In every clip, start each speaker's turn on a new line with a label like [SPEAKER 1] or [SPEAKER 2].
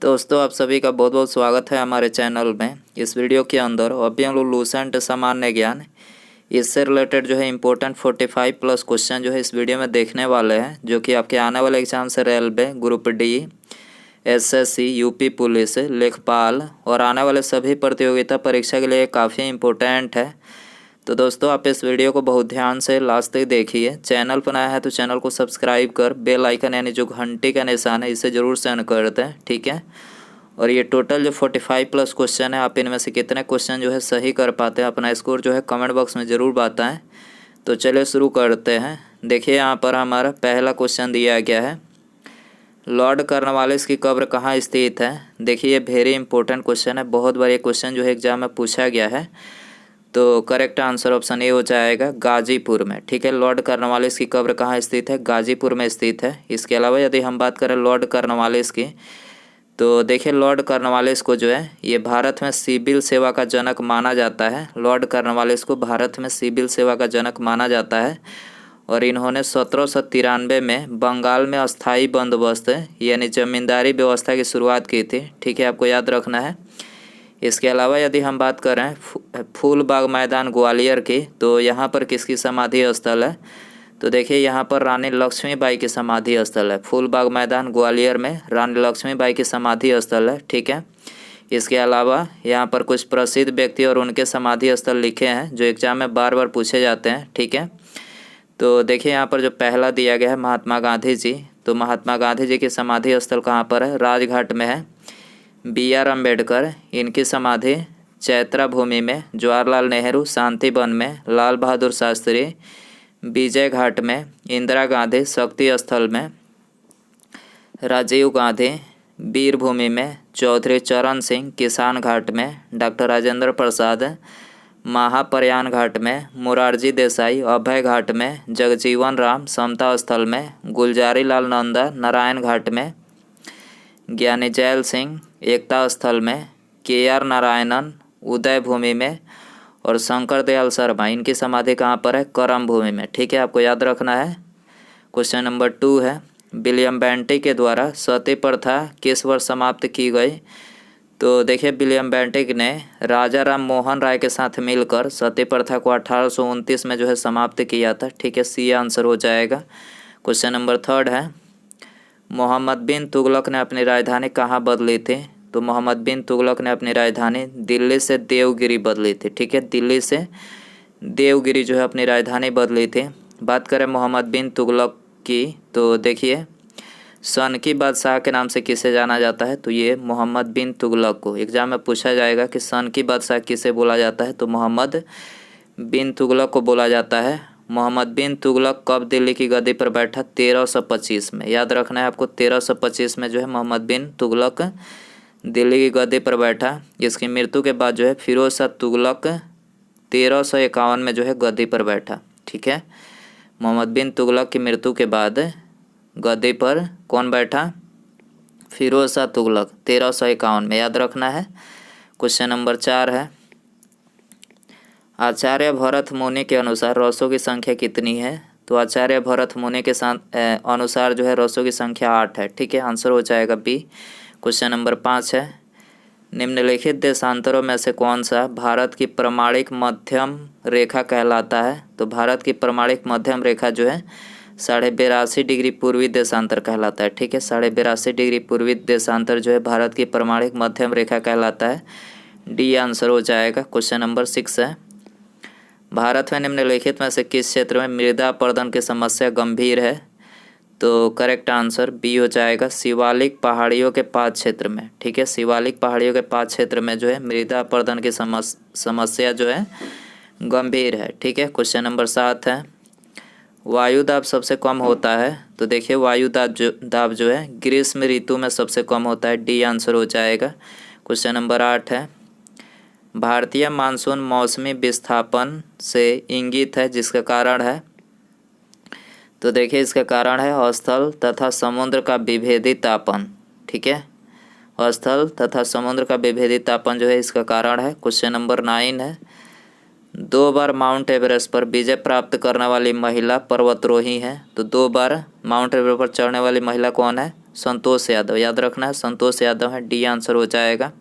[SPEAKER 1] दोस्तों आप सभी का बहुत बहुत स्वागत है हमारे चैनल में। इस वीडियो के अंदर अभी हम लोग लूसेंट सामान्य ज्ञान इससे रिलेटेड जो है इम्पोर्टेंट 45 प्लस क्वेश्चन जो है इस वीडियो में देखने वाले हैं, जो कि आपके आने वाले एग्जाम से railway group D, SSC, UP police, लेखपाल और आने वाले सभी प्रतियोगिता परीक्षा के लिए काफ़ी इम्पोर्टेंट है। तो दोस्तों आप इस वीडियो को बहुत ध्यान से लास्ट तक देखिए। चैनल पर नया है तो चैनल को सब्सक्राइब कर बेल आइकन यानी जो घंटी का निशान है इसे ज़रूर सेंड कर दें, ठीक है। और ये टोटल जो 45 प्लस क्वेश्चन है, आप इनमें से कितने क्वेश्चन जो है सही कर पाते हैं, अपना स्कोर जो है कमेंट बॉक्स में ज़रूर बताएं। तो चलिए शुरू करते हैं। देखिए यहाँ पर हमारा पहला क्वेश्चन दिया गया है, लॉर्ड कॉर्नवालिस की कब्र कहाँ स्थित है। देखिए ये वेरी इंपॉर्टेंट क्वेश्चन है, बहुत बार ये क्वेश्चन जो है एग्जाम में पूछा गया है। तो करेक्ट आंसर ऑप्शन ए हो जाएगा गाजीपुर में, ठीक है। लॉर्ड कॉर्नवालिस की कब्र कहाँ स्थित है, गाजीपुर में स्थित है। इसके अलावा यदि हम बात करें लॉर्ड कॉर्नवालिस की, तो देखिए लॉर्ड कॉर्नवालिस को जो है ये भारत में सिविल सेवा का जनक माना जाता है। लॉर्ड कॉर्नवालिस को भारत में सिविल सेवा का जनक माना जाता है और इन्होंने 1793 में बंगाल में अस्थाई बंदोबस्त यानी जमींदारी व्यवस्था की शुरुआत की थी, ठीक है, आपको याद रखना है। इसके अलावा यदि हम बात करें फूलबाग मैदान ग्वालियर की, तो यहाँ पर किसकी समाधि स्थल है, तो देखिए यहाँ पर रानी लक्ष्मीबाई की समाधि स्थल है। फूलबाग मैदान ग्वालियर में रानी लक्ष्मीबाई की समाधि स्थल है, ठीक है। इसके अलावा यहाँ पर कुछ प्रसिद्ध व्यक्ति और उनके समाधि स्थल लिखे हैं जो एग्जाम में बार बार पूछे जाते हैं, ठीक है। तो देखिए यहाँ पर जो पहला दिया गया है महात्मा गांधी जी, तो महात्मा गांधी जी की समाधि स्थल कहाँ पर है, राजघाट में है। BR अम्बेडकर, इनकी समाधि चैत्रा भूमि में। जवाहरलाल नेहरू शांति वन में। लाल बहादुर शास्त्री विजय घाट में। इंदिरा गांधी शक्ति स्थल में। राजीव गांधी वीर भूमि में। चौधरी चरण सिंह किसान घाट में। डॉक्टर राजेंद्र प्रसाद महाप्रयाण घाट में। मुरारजी देसाई अभय घाट में। जगजीवन राम समता स्थल में। गुलजारी लाल नंदा नारायण घाट में। ज्ञानी जैल सिंह एकता स्थल में। KR नारायणन उदय भूमि में। और शंकर दयाल शर्मा, इनकी समाधि कहाँ पर है, करम भूमि में, ठीक है, आपको याद रखना है। क्वेश्चन नंबर 2 है, विलियम बेंटिक के द्वारा सती प्रथा किस वर्ष समाप्त की गई। तो देखिए विलियम बेंटिक ने राजा राम मोहन राय के साथ मिलकर सती प्रथा को 1829 में जो है समाप्त किया था, ठीक है, सी आंसर हो जाएगा। क्वेश्चन नंबर 3 है, मोहम्मद बिन तुगलक ने अपनी राजधानी कहाँ बदली थी। तो मोहम्मद बिन तुगलक ने अपनी राजधानी दिल्ली से देवगिरी बदली थी, ठीक है, दिल्ली से देवगिरी जो है अपनी राजधानी बदली थी। बात करें मोहम्मद बिन तुगलक की, तो देखिए सन की बादशाह के नाम से किसे जाना जाता है, तो ये मोहम्मद बिन तुगलक को एग्जाम में पूछा जाएगा कि सन की बादशाह किसे बोला जाता है, तो मोहम्मद बिन तुगलक को बोला जाता है। मोहम्मद बिन तुगलक कब दिल्ली की गद्दी पर बैठा, 1325 में, याद रखना है आपको, 1325 में जो है मोहम्मद बिन तुगलक दिल्ली की गद्दी पर बैठा। इसकी मृत्यु के बाद जो है फिरोज शाह तुगलक 1351 में जो है गद्दी पर बैठा, ठीक है। मोहम्मद बिन तुगलक की मृत्यु के बाद गद्दी पर कौन बैठा, फिरोज शाह तुगलक 1351 में, याद रखना है। क्वेश्चन नंबर 4 है, आचार्य भरत मुनि के अनुसार रसों की संख्या कितनी है। तो आचार्य भरत मुनि के अनुसार जो है रसों की संख्या 8 है, ठीक है, आंसर हो जाएगा बी। क्वेश्चन नंबर 5 है, निम्नलिखित देशांतरों में से कौन सा भारत की प्रमाणिक मध्यम रेखा कहलाता है। तो भारत की प्रमाणिक मध्यम रेखा जो है 82.5 डिग्री पूर्वी देशांतर कहलाता है, ठीक है, 82.5 डिग्री पूर्वी देशांतर जो है भारत की प्रमाणिक मध्यम रेखा कहलाता है, डी आंसर हो जाएगा। क्वेश्चन नंबर 6 है, भारत में निम्नलिखित में से किस क्षेत्र में मृदा अपरदन की समस्या गंभीर है। तो करेक्ट आंसर बी हो जाएगा, शिवालिक पहाड़ियों के पाद क्षेत्र में, ठीक है, शिवालिक पहाड़ियों के पाद क्षेत्र में जो है मृदा अपरदन की समस्या जो है गंभीर है, ठीक है। क्वेश्चन नंबर 7 है, वायु दाब सबसे कम होता है। तो देखिए वायु दाब जो है ग्रीष्म ऋतु में सबसे कम होता है, डी आंसर हो जाएगा। क्वेश्चन नंबर 8 है, भारतीय मानसून मौसमी विस्थापन से इंगित है, जिसका कारण है। तो देखिए इसका कारण है स्थल तथा समुद्र का विभेदित तापन, ठीक है, स्थल तथा समुद्र का विभेदित तापन जो है इसका कारण है। क्वेश्चन नंबर 9 है, 2 बार माउंट एवरेस्ट पर विजय प्राप्त करने वाली महिला पर्वतारोही है। तो 2 बार माउंट एवरेस्ट पर चढ़ने वाली महिला कौन है, संतोष यादव, याद रखना है संतोष यादव है, डी आंसर हो जाएगा।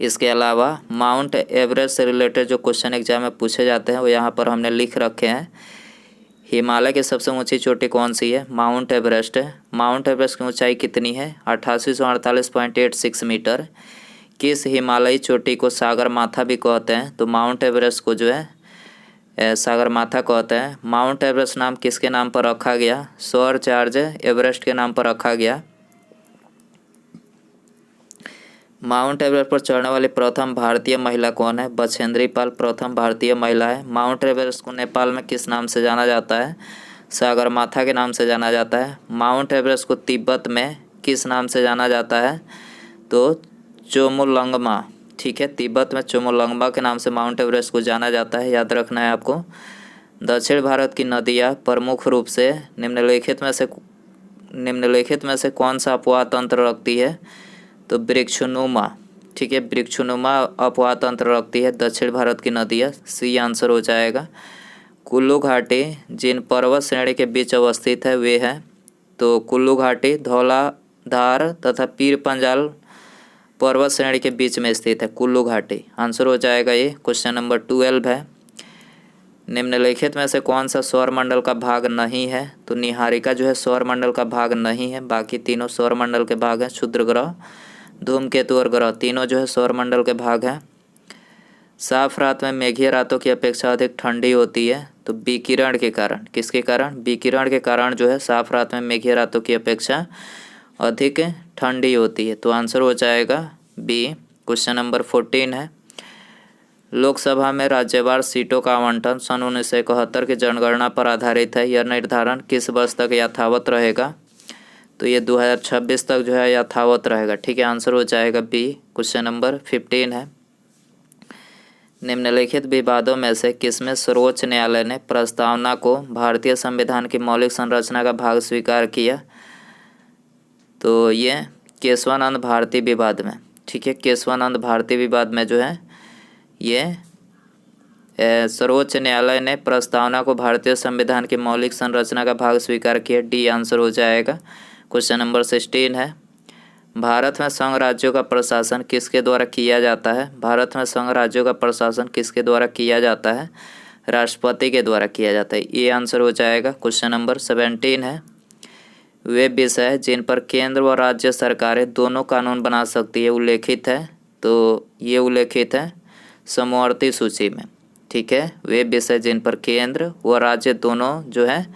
[SPEAKER 1] इसके अलावा माउंट एवरेस्ट से रिलेटेड जो क्वेश्चन एग्जाम में पूछे जाते हैं वो यहाँ पर हमने लिख रखे हैं। हिमालय की सबसे ऊंची चोटी कौन सी है? माउंट एवरेस्ट है। माउंट एवरेस्ट की ऊंचाई कितनी है? 8848.86 मीटर। किस हिमालयी चोटी को सागर माथा भी कहते हैं? तो माउंट एवरेस्ट को जो है सागर माथा कहते हैं। माउंट एवरेस्ट नाम किसके नाम पर रखा गया? सर चार्ज एवरेस्ट के नाम पर रखा गया। माउंट एवरेस्ट पर चढ़ने वाली प्रथम भारतीय महिला कौन है? बछेंद्री पाल प्रथम भारतीय महिला है। माउंट एवरेस्ट को नेपाल में किस नाम से जाना जाता है? सागरमाथा के नाम से जाना जाता है। माउंट एवरेस्ट को तिब्बत में किस नाम से जाना जाता है? तो चोमोलंगमा, ठीक है, तिब्बत में चोमोलंगमा के नाम से माउंट एवरेस्ट को जाना जाता है, याद रखना है आपको। दक्षिण भारत की नदियाँ प्रमुख रूप से निम्नलिखित में से कौन सा अपवाह तंत्र रखती है? तो वृक्षनुमा, ठीक है, वृक्षनुमा अपवाह तंत्र रखती है दक्षिण भारत की नदियाँ, सी आंसर हो जाएगा। कुल्लू घाटी जिन पर्वत श्रेणी के बीच अवस्थित है वे है? तो कुल्लू घाटी धौलाधार तथा पीर पंजाल पर्वत श्रेणी के बीच में स्थित है कुल्लू घाटी, आंसर हो जाएगा ये। क्वेश्चन नंबर 12 है, निम्नलिखित में से कौन सा सौर मंडल का भाग नहीं है? तो निहारिका जो है सौर मंडल का भाग नहीं है, बाकी तीनों सौर मंडल के भाग हैं। क्षुद्र ग्रह, धूमकेतु और ग्रह तीनों जो है सौर मंडल के भाग हैं। साफ रात में मेघीय रातों की अपेक्षा अधिक ठंडी होती है, तो विकिरण के कारण, किसके कारण? विकिरण के कारण जो है साफ रात में मेघीय रातों की अपेक्षा अधिक ठंडी होती है, तो आंसर हो जाएगा बी। क्वेश्चन नंबर 14 है, लोकसभा में राज्यवार सीटों का आवंटन सन 1971 की जनगणना पर आधारित है। यह निर्धारण किस वर्ष तक यथावत रहेगा? तो ये 2026 तक जो है यथावत रहेगा, ठीक है, आंसर हो जाएगा बी। क्वेश्चन नंबर 15 है, निम्नलिखित विवादों में से किसमें सर्वोच्च न्यायालय ने प्रस्तावना को भारतीय संविधान की मौलिक संरचना का भाग स्वीकार किया? तो ये केशवानंद भारती विवाद में, ठीक है, केशवानंद भारती विवाद में जो है ये सर्वोच्च न्यायालय ने प्रस्तावना को भारतीय संविधान की मौलिक संरचना का भाग स्वीकार किया, डी आंसर हो जाएगा। क्वेश्चन नंबर 16 है, भारत में संघ राज्यों का प्रशासन किसके द्वारा किया जाता है? भारत में संघ राज्यों का प्रशासन किसके द्वारा किया जाता है? राष्ट्रपति के द्वारा किया जाता है, ये आंसर हो जाएगा। क्वेश्चन नंबर 17 है, वे विषय जिन पर केंद्र व राज्य सरकारें दोनों कानून बना सकती है उल्लेखित है? तो ये उल्लेखित है समवर्ती सूची में, ठीक है, वे विषय जिन पर केंद्र व राज्य दोनों जो है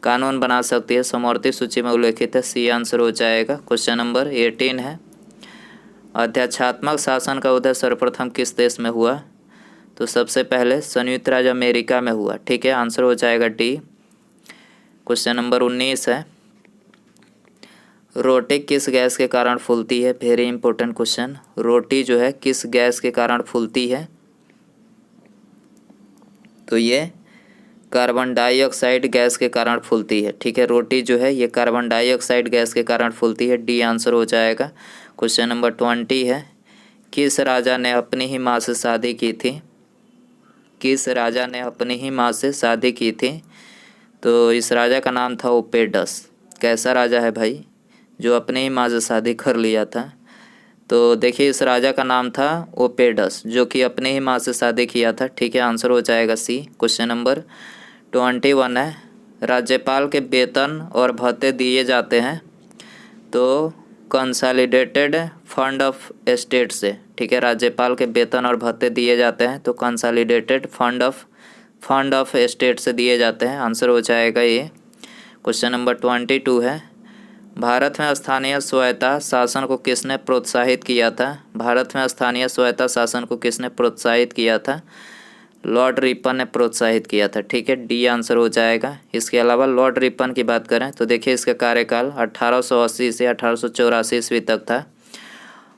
[SPEAKER 1] कानून बना सकती है समवर्ती सूची में उल्लेखित है, सी आंसर हो जाएगा। क्वेश्चन नंबर 18 है, अध्यक्षात्मक शासन का उदय सर्वप्रथम किस देश में हुआ? तो सबसे पहले संयुक्त राज्य अमेरिका में हुआ, ठीक है, आंसर हो जाएगा डी। क्वेश्चन नंबर 19 है, रोटी किस गैस के कारण फूलती है? वेरी इंपॉर्टेंट क्वेश्चन, रोटी जो है किस गैस के कारण फूलती है? तो ये कार्बन डाइऑक्साइड गैस के कारण फूलती है, ठीक है, रोटी जो है ये कार्बन डाइऑक्साइड गैस के कारण फूलती है, डी आंसर हो जाएगा। क्वेश्चन नंबर 20 है, किस राजा ने अपनी ही माँ से शादी की थी? किस राजा ने अपनी ही माँ से शादी की थी? तो इस राजा का नाम था ओपेडस। कैसा राजा है भाई जो अपनी ही माँ से शादी कर लिया था? तो देखिए इस राजा का नाम था ओपेडस जो कि अपनी ही माँ से शादी किया था, ठीक है, आंसर हो जाएगा सी। क्वेश्चन नंबर 21 है, राज्यपाल के वेतन और भत्ते दिए जाते हैं तो कंसोलिडेटेड फंड ऑफ स्टेट से, ठीक है, राज्यपाल के वेतन और भत्ते दिए जाते हैं तो कंसोलिडेटेड फंड ऑफ स्टेट से दिए जाते हैं, आंसर हो जाएगा ये। क्वेश्चन नंबर 22 है, भारत में स्थानीय स्वायत्ता शासन को किसने प्रोत्साहित किया था? भारत में स्थानीय स्वायत्ता शासन को किसने प्रोत्साहित किया था? लॉर्ड रिपन ने प्रोत्साहित किया था, ठीक है, डी आंसर हो जाएगा। इसके अलावा लॉर्ड रिपन की बात करें तो देखिए इसका कार्यकाल 1880 से 1884 ईस्वी तक था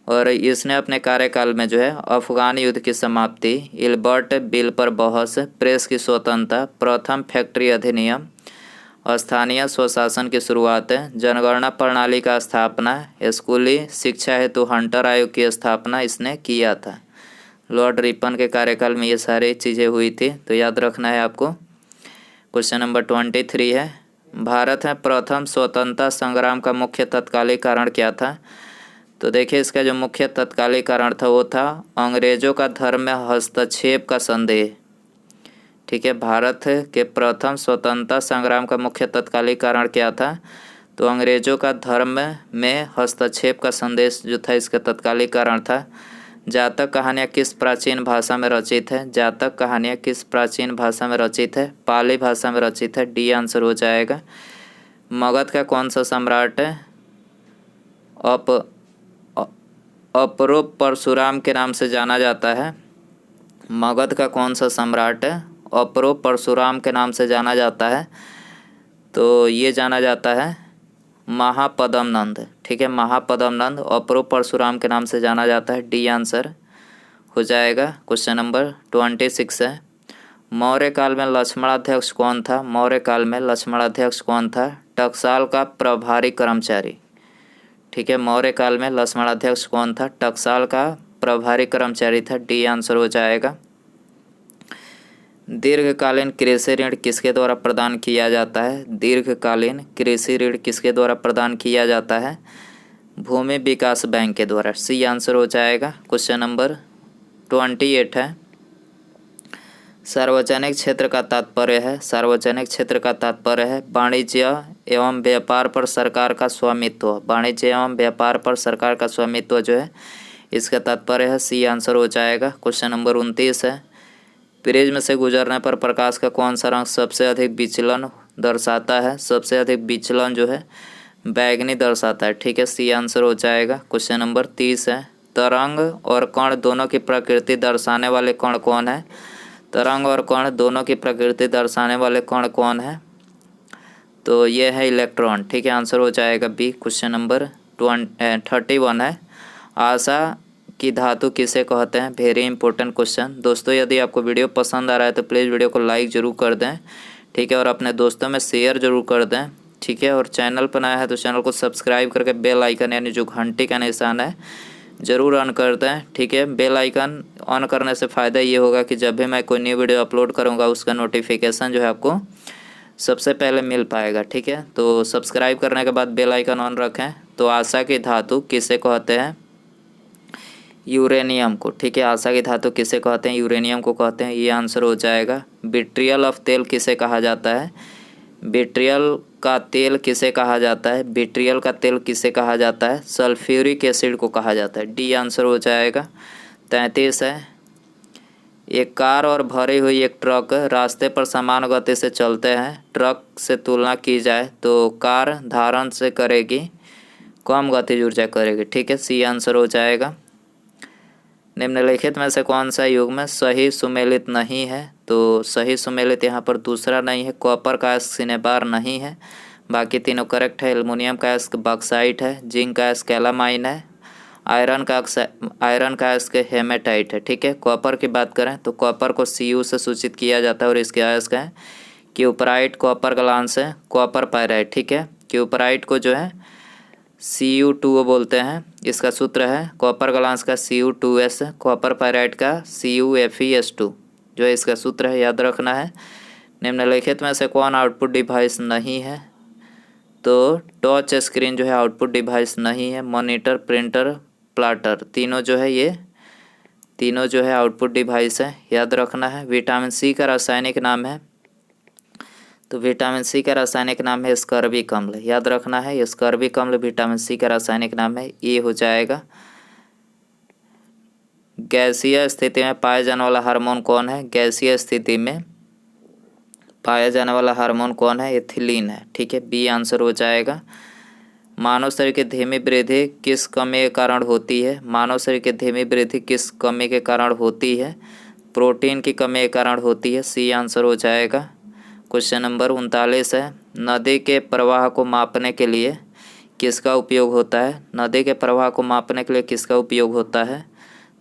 [SPEAKER 1] और इसने अपने कार्यकाल में जो है अफगान युद्ध की समाप्ति, इल्बर्ट बिल पर बहस, प्रेस की स्वतंत्रता, प्रथम फैक्ट्री अधिनियम, स्थानीय स्वशासन की शुरुआत, जनगणना प्रणाली का स्थापना, स्कूली शिक्षा हेतु हंटर आयोग की स्थापना इसने किया था। लॉर्ड रिपन के कार्यकाल में ये सारी चीज़ें हुई थी, तो याद रखना है आपको। क्वेश्चन नंबर 23 है, भारत में प्रथम स्वतंत्रता संग्राम का मुख्य तत्कालीन कारण क्या था? तो देखिए इसका जो मुख्य तत्कालीन कारण था वो था अंग्रेजों का धर्म में हस्तक्षेप का संदेह। ठीक है, भारत के प्रथम स्वतंत्रता संग्राम का मुख्य तत्कालीन कारण क्या था? तो अंग्रेजों का धर्म में हस्तक्षेप का संदेश जो था इसका तत्कालीन कारण था। जातक कहानियाँ किस प्राचीन भाषा में रचित है? जातक कहानियाँ किस प्राचीन भाषा में रचित है? पाली भाषा में रचित है। डी आंसर हो जाएगा। मगध का कौन सा सम्राट है अपरोप परशुराम के नाम से जाना जाता है? मगध का कौन सा सम्राट है अपरोप परशुराम के नाम से जाना जाता है? तो ये जाना जाता है महापद्म नंद। ठीक है, महापद्म नंद अपरोप परशुराम के नाम से जाना जाता है। डी आंसर हो जाएगा। क्वेश्चन नंबर 26 है, मौर्य काल में लक्ष्मणाध्यक्ष कौन था? मौर्य काल में लक्ष्मणाध्यक्ष कौन था? टकसाल का प्रभारी कर्मचारी। ठीक है, मौर्य काल में लक्ष्मणाध्यक्ष कौन था? टकसाल का प्रभारी कर्मचारी था। डी आंसर हो जाएगा। दीर्घकालीन कृषि ऋण किसके द्वारा प्रदान किया जाता है? दीर्घकालीन कृषि ऋण किसके द्वारा प्रदान किया जाता है? भूमि विकास बैंक के द्वारा। सी आंसर हो जाएगा। क्वेश्चन नंबर 28 है, सार्वजनिक क्षेत्र का तात्पर्य है। सार्वजनिक क्षेत्र का तात्पर्य है वाणिज्य एवं व्यापार पर सरकार का स्वामित्व। वाणिज्य एवं व्यापार पर सरकार का स्वामित्व जो है इसका तात्पर्य है। सी आंसर हो जाएगा। क्वेश्चन नंबर 29 है, प्रिज्म से गुजरने पर प्रकाश का कौन सा रंग सबसे अधिक विचलन दर्शाता है? सबसे अधिक विचलन जो है बैगनी दर्शाता है। ठीक है, सी आंसर हो जाएगा। क्वेश्चन नंबर 30 है, तरंग और कण दोनों की प्रकृति दर्शाने वाले कण कौन है? तरंग और कण दोनों की प्रकृति दर्शाने वाले कण कौन है? तो ये है इलेक्ट्रॉन। ठीक है, आंसर हो जाएगा बी। क्वेश्चन नंबर 31 है, आशा की धातु किसे कहते हैं? Very important question. दोस्तों यदि आपको वीडियो पसंद आ रहा है तो प्लीज़ वीडियो को लाइक ज़रूर कर दें। ठीक है, और अपने दोस्तों में शेयर ज़रूर कर दें। ठीक है, और चैनल पर नया है तो चैनल को सब्सक्राइब करके बेल आइकन यानी जो घंटी का निशान है ज़रूर ऑन कर दें। ठीक है, बेल आइकन ऑन करने से फ़ायदा ये होगा कि जब भी मैं कोई न्यू वीडियो अपलोड करूँगा उसका नोटिफिकेशन जो है आपको सबसे पहले मिल पाएगा। ठीक है, तो सब्सक्राइब करने के बाद बेल आइकन ऑन रखें। तो आशा की धातु किसे कहते हैं? यूरेनियम को। ठीक है, आशा की धातु किसे कहते हैं? यूरेनियम को कहते हैं। ये आंसर हो जाएगा। विट्रियल ऑफ तेल किसे कहा जाता है? विट्रियल का तेल किसे कहा जाता है? विट्रियल का तेल किसे कहा जाता है? सल्फ्यूरिक एसिड को कहा जाता है। डी आंसर हो जाएगा। 33 है, एक कार और भरी हुई एक ट्रक रास्ते पर समान गति से चलते हैं। ट्रक से तुलना की जाए तो कार धारण से करेगी कम गतिज ऊर्जा करेगी। ठीक है, सी आंसर हो जाएगा। निम्नलिखित में से कौन सा युग्म सही सुमेलित नहीं है? तो सही सुमेलित यहाँ पर दूसरा नहीं है। कॉपर का अयस्क सिनेबार नहीं है, बाकी तीनों करेक्ट है। एल्युमिनियम का अयस्क बॉक्साइट है, जिंक का अयस्क कैलामाइन है, आयरन का अयस्क हेमेटाइट है। ठीक है, कॉपर की बात करें तो कॉपर को Cu से सूचित किया जाता है और इसके अयस्क है क्यूपराइट, कॉपर ग्लांस है, कॉपर पायराइट। ठीक है, क्यूपराइट को जो है Cu2 बोलते हैं, इसका सूत्र है कॉपर ग्लांस का Cu2s, कॉपर पायराइट का CuFeS2 जो है इसका सूत्र है, याद रखना है। निम्नलिखित में से कौन आउटपुट डिवाइस नहीं है? तो टच स्क्रीन जो है आउटपुट डिवाइस नहीं है। मॉनिटर, प्रिंटर, प्लाटर तीनों जो है ये तीनों जो है आउटपुट डिवाइस है, याद रखना है। विटामिन सी का रासायनिक नाम है, तो विटामिन सी का रासायनिक नाम है स्कर्बिक अम्ल, याद रखना है। स्कर्बिक अम्ल विटामिन सी का रासायनिक नाम है। ये हो जाएगा। गैसीय स्थिति में पाया जाने वाला हार्मोन कौन है? गैसीय स्थिति में पाया जाने वाला हार्मोन कौन है? एथिलीन है। ठीक है, बी आंसर हो जाएगा। मानव शरीर की धीमी वृद्धि किस कमी के कारण होती है? मानव शरीर की धीमी वृद्धि किस कमी के कारण होती है? प्रोटीन की कमी के कारण होती है। सी आंसर हो जाएगा। क्वेश्चन नंबर 39 है, नदी के प्रवाह को मापने के लिए किसका उपयोग होता है? नदी के प्रवाह को मापने के लिए किसका उपयोग होता है?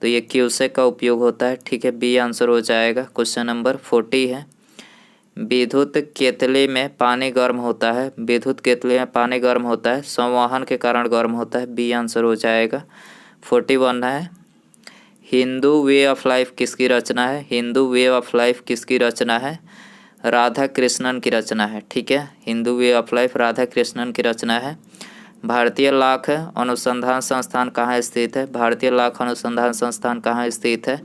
[SPEAKER 1] तो ये क्यूसेक का उपयोग होता है। ठीक है, बी आंसर हो जाएगा। क्वेश्चन नंबर 40 है, विद्युत केतली में पानी गर्म होता है। विद्युत केतली में पानी गर्म होता है, संवहन के कारण गर्म होता है। बी आंसर हो जाएगा। 41 है, हिंदू वे ऑफ लाइफ किसकी रचना है? हिंदू वे ऑफ लाइफ किसकी रचना है? राधा कृष्णन की रचना है। ठीक है, Hindu way of life Radha Krishnan की रचना है। भारतीय लाख अनुसंधान संस्थान कहाँ स्थित है? भारतीय लाख अनुसंधान संस्थान कहाँ स्थित है?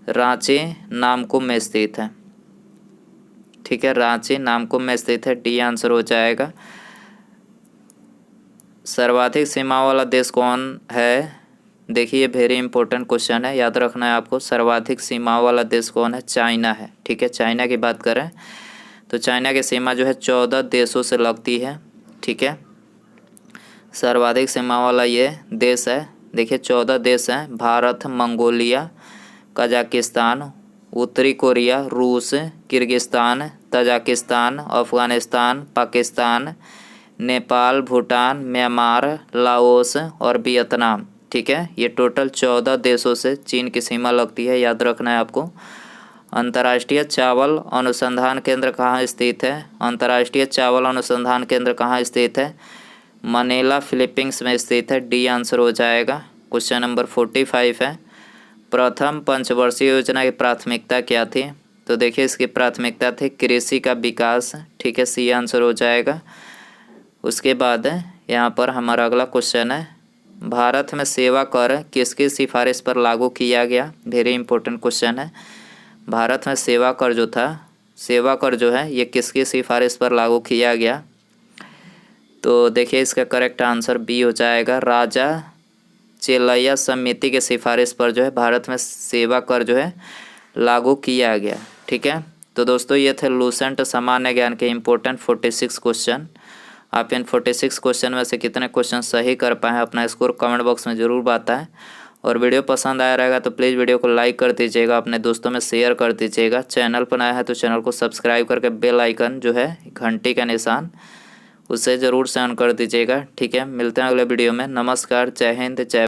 [SPEAKER 1] रांची नामकुम में स्थित है। ठीक है, रांची नामकुम में स्थित है। डी आंसर हो जाएगा। सर्वाधिक सीमा वाला देश कौन है? देखिए वेरी इंपॉर्टेंट क्वेश्चन है, याद रखना है आपको। सर्वाधिक सीमा वाला देश कौन है? चाइना है। ठीक है, चाइना की बात करें तो चाइना की सीमा जो है 14 देशों से लगती है। ठीक है, सर्वाधिक सीमा वाला ये देश है। देखिए 14 देश हैं: भारत, मंगोलिया, कजाकिस्तान, उत्तरी कोरिया, रूस, Kyrgyzstan, Tajikistan, Afghanistan, Pakistan, Nepal, Bhutan, Myanmar, Laos और वियतनाम। ठीक है, ये टोटल 14 देशों से चीन की सीमा लगती है, याद रखना है आपको। अंतर्राष्ट्रीय चावल अनुसंधान केंद्र कहाँ स्थित है? अंतर्राष्ट्रीय चावल अनुसंधान केंद्र कहाँ स्थित है? मनीला, फिलीपींस में स्थित है। डी आंसर हो जाएगा। क्वेश्चन नंबर 45 है। प्रथम पंचवर्षीय योजना की प्राथमिकता क्या थी? तो देखिए इसकी प्राथमिकता थी कृषि का विकास। ठीक है, सी आंसर हो जाएगा। उसके बाद यहाँ पर हमारा अगला क्वेश्चन है, भारत में सेवा कर किसकी सिफारिश पर लागू किया गया? वेरी इंपॉर्टेंट क्वेश्चन है। भारत में सेवा कर जो था, सेवा कर जो है ये किसकी सिफारिश पर लागू किया गया? तो देखिए इसका करेक्ट आंसर बी हो जाएगा। राजा चेलैया समिति के सिफारिश पर जो है भारत में सेवा कर जो है लागू किया गया। ठीक है, तो दोस्तों ये थे लूसेंट सामान्य ज्ञान के इम्पोर्टेंट 46 क्वेश्चन। आप इन 46 क्वेश्चन में से कितने क्वेश्चन सही कर पाए हैं अपना स्कोर कमेंट बॉक्स में ज़रूर बताएं। और वीडियो पसंद आया रहेगा तो प्लीज़ वीडियो को लाइक कर दीजिएगा, अपने दोस्तों में शेयर कर दीजिएगा। चैनल पर नया है तो चैनल को सब्सक्राइब करके बेल आइकन जो है घंटी का निशान उसे ज़रूर से ऑन कर दीजिएगा। ठीक है, मिलते हैं अगले वीडियो में। नमस्कार, जय हिंद, जय